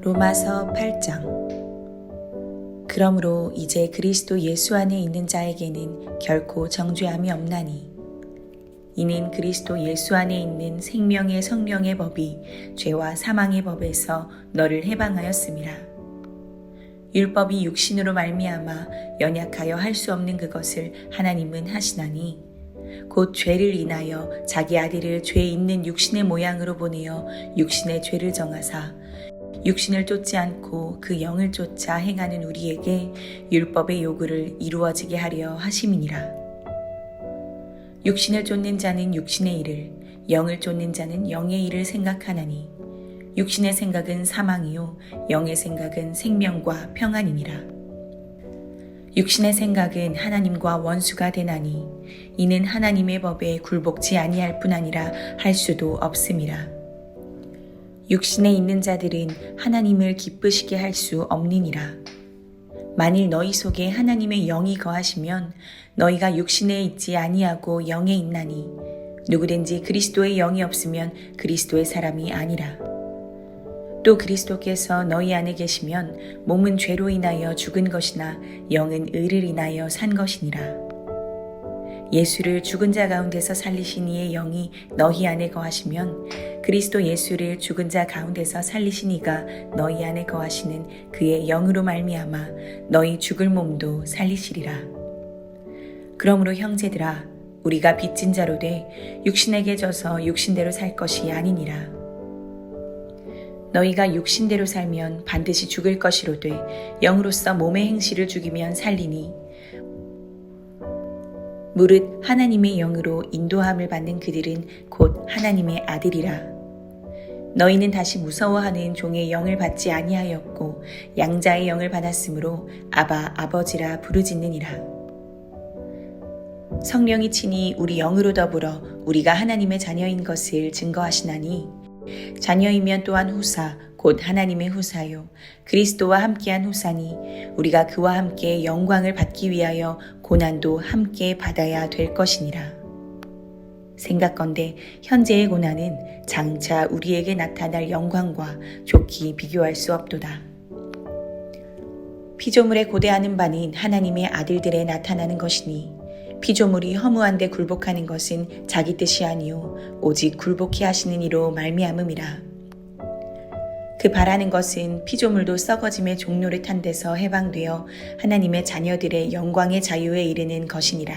로마서 8장. 그러므로 이제 그리스도 예수 안에 있는 자에게는 결코 정죄함이 없나니, 이는 그리스도 예수 안에 있는 생명의 성령의 법이 죄와 사망의 법에서 너를 해방하였음이라. 율법이 육신으로 말미암아 연약하여 할 수 없는 그것을 하나님은 하시나니, 곧 죄를 인하여 자기 아들을 죄 있는 육신의 모양으로 보내어 육신의 죄를 정하사 육신을 쫓지 않고 그 영을 쫓아 행하는 우리에게 율법의 요구를 이루어지게 하려 하심이니라. 육신을 쫓는 자는 육신의 일을, 영을 쫓는 자는 영의 일을 생각하나니, 육신의 생각은 사망이요 영의 생각은 생명과 평안이니라. 육신의 생각은 하나님과 원수가 되나니, 이는 하나님의 법에 굴복지 아니할 뿐 아니라 할 수도 없음이라. 육신에 있는 자들은 하나님을 기쁘시게 할 수 없느니라. 만일 너희 속에 하나님의 영이 거하시면 너희가 육신에 있지 아니하고 영에 있나니, 누구든지 그리스도의 영이 없으면 그리스도의 사람이 아니라. 또 그리스도께서 너희 안에 계시면 몸은 죄로 인하여 죽은 것이나 영은 의를 인하여 산 것이니라. 예수를 죽은 자 가운데서 살리신 이의 영이 너희 안에 거하시면 그리스도 예수를 죽은 자 가운데서 살리신 이가 너희 안에 거하시는 그의 영으로 말미암아 너희 죽을 몸도 살리시리라. 그러므로 형제들아, 우리가 빚진 자로 돼 육신에게 져서 육신대로 살 것이 아니니라. 너희가 육신대로 살면 반드시 죽을 것이로되 영으로서 몸의 행실을 죽이면 살리니, 무릇 하나님의 영으로 인도함을 받는 그들은 곧 하나님의 아들이라. 너희는 다시 무서워하는 종의 영을 받지 아니하였고 양자의 영을 받았으므로 아바 아버지라 부르짖느니라. 성령이 친히 우리 영으로 더불어 우리가 하나님의 자녀인 것을 증거하시나니, 자녀이면 또한 후사 곧 하나님의 후사요 그리스도와 함께한 후사니, 우리가 그와 함께 영광을 받기 위하여 고난도 함께 받아야 될 것이니라. 생각건대 현재의 고난은 장차 우리에게 나타날 영광과 좋게 비교할 수 없도다. 피조물에 고대하는 바는 하나님의 아들들에 나타나는 것이니, 피조물이 허무한 데 굴복하는 것은 자기 뜻이 아니요 오직 굴복해 하시는 이로 말미암음이라. 그 바라는 것은 피조물도 썩어짐의 종로를 탄 데서 해방되어 하나님의 자녀들의 영광의 자유에 이르는 것이니라.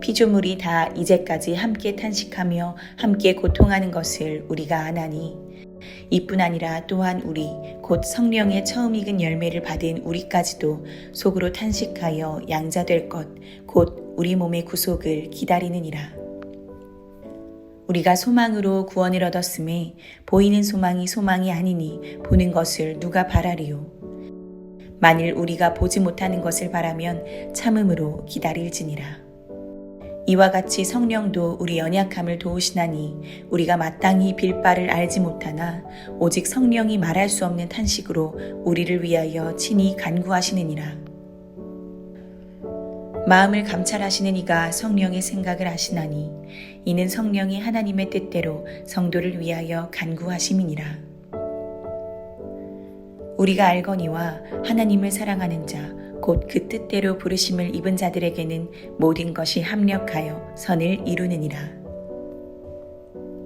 피조물이 다 이제까지 함께 탄식하며 함께 고통하는 것을 우리가 아나니, 이뿐 아니라 또한 우리 곧 성령의 처음 익은 열매를 받은 우리까지도 속으로 탄식하여 양자될 것 곧 우리 몸의 구속을 기다리느니라. 우리가 소망으로 구원을 얻었음에 보이는 소망이 소망이 아니니 보는 것을 누가 바라리요. 만일 우리가 보지 못하는 것을 바라면 참음으로 기다릴지니라. 이와 같이 성령도 우리 연약함을 도우시나니, 우리가 마땅히 빌 바를 알지 못하나 오직 성령이 말할 수 없는 탄식으로 우리를 위하여 친히 간구하시느니라. 마음을 감찰하시는 이가 성령의 생각을 아시나니, 이는 성령이 하나님의 뜻대로 성도를 위하여 간구하심이니라. 우리가 알거니와 하나님을 사랑하는 자 곧 그 뜻대로 부르심을 입은 자들에게는 모든 것이 합력하여 선을 이루느니라.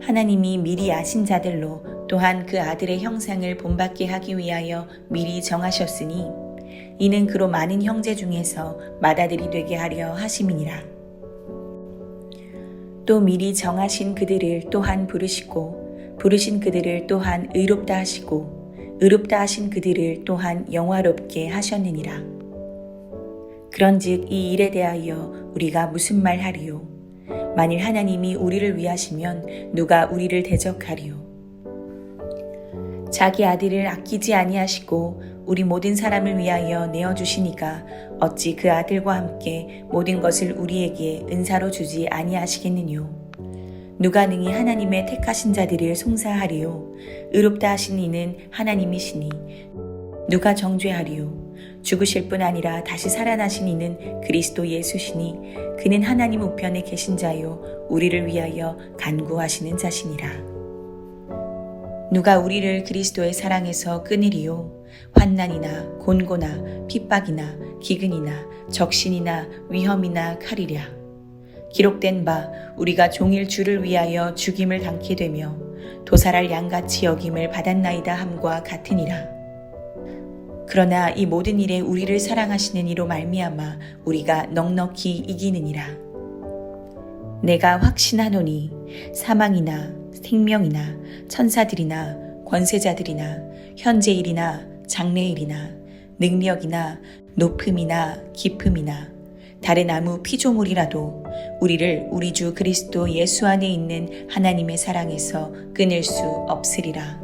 하나님이 미리 아신 자들로 또한 그 아들의 형상을 본받게 하기 위하여 미리 정하셨으니, 이는 그로 많은 형제 중에서 맏아들이 되게 하려 하심이니라. 또 미리 정하신 그들을 또한 부르시고, 부르신 그들을 또한 의롭다 하시고, 의롭다 하신 그들을 또한 영화롭게 하셨느니라. 그런즉 이 일에 대하여 우리가 무슨 말 하리요? 만일 하나님이 우리를 위하시면 누가 우리를 대적하리요? 자기 아들을 아끼지 아니하시고 우리 모든 사람을 위하여 내어주시니까 어찌 그 아들과 함께 모든 것을 우리에게 은사로 주지 아니하시겠느뇨? 누가 능히 하나님의 택하신 자들을 송사하리요? 의롭다 하신 이는 하나님이시니 누가 정죄하리요? 죽으실 뿐 아니라 다시 살아나신 이는 그리스도 예수시니, 그는 하나님 우편에 계신 자요 우리를 위하여 간구하시는 자시니라. 누가 우리를 그리스도의 사랑에서 끊으리요? 환난이나 곤고나 핍박이나 기근이나 적신이나 위험이나 칼이랴. 기록된 바 우리가 종일 주를 위하여 죽임을 당케 되며 도살할 양같이 여김을 받았나이다 함과 같으니라. 그러나 이 모든 일에 우리를 사랑하시는 이로 말미암아 우리가 넉넉히 이기느니라. 내가 확신하노니 사망이나 생명이나 천사들이나 권세자들이나 현재일이나 장래일이나 능력이나 높음이나 깊음이나 다른 아무 피조물이라도 우리를 우리 주 그리스도 예수 안에 있는 하나님의 사랑에서 끊을 수 없으리라.